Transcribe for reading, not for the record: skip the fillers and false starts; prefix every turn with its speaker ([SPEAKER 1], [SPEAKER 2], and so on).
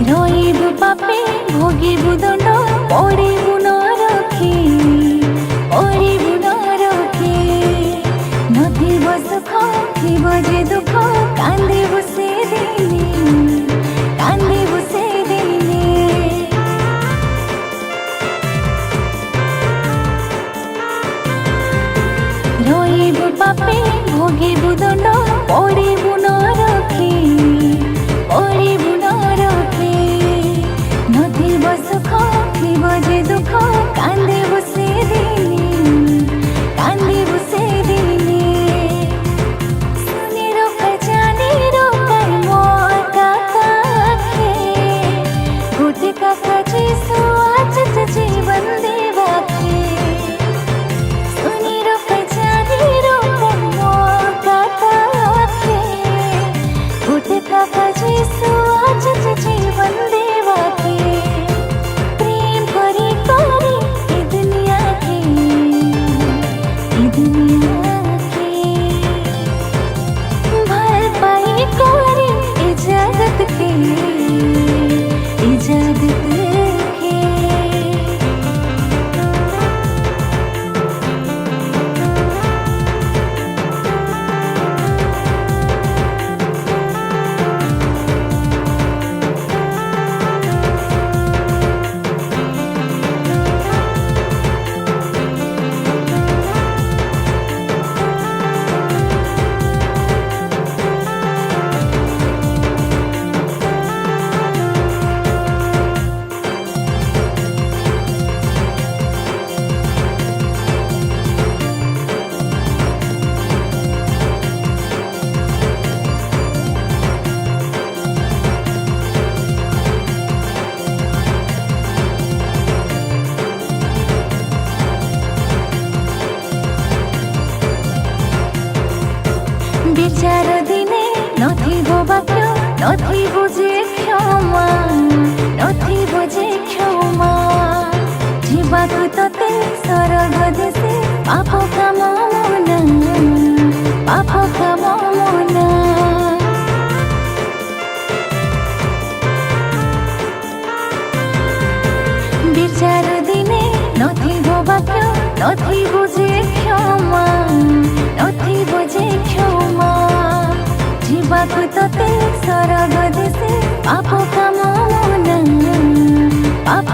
[SPEAKER 1] রইবু পাপে ভোগিবু দণ্ড পড়িবু নরকে পড়িবু নরকে নথিব সুখ থিব যে দুঃখ কান্দিবু সেদিনে কান্দিবু সেদিনে রইবু পাপে ভোগিবু দণ্ড পড়িবু নরকে পড়িবু নরকে নথিব সুখ থিব যে দুঃখ কান্দিবু সেদিনে কান্দিবু সেদিনে सुनेरो खजानेरो कर्म काकाखे गोटे काका जीसु आचत जीवन देवाखे सुनेरो खजानेरो कर्म काकाखे गोटे काका जीसु आचत जीवन देवाखे प्रेम करी करी ए दुनिया के भर पाई कोरी इजाजत के इजाजत के विचार दिने नथिबो बाक्य नथिबो जे क्षमा नथिबो जे क्षमा जीवाकु तते सरग देशे पाप काम मना पाप काम मना विचार दिने नथिबो बाक्य नथिबो जे क्षमा नथिबो जे क्षमा जीवाकु तते सरग देशे पाप काम मना पाप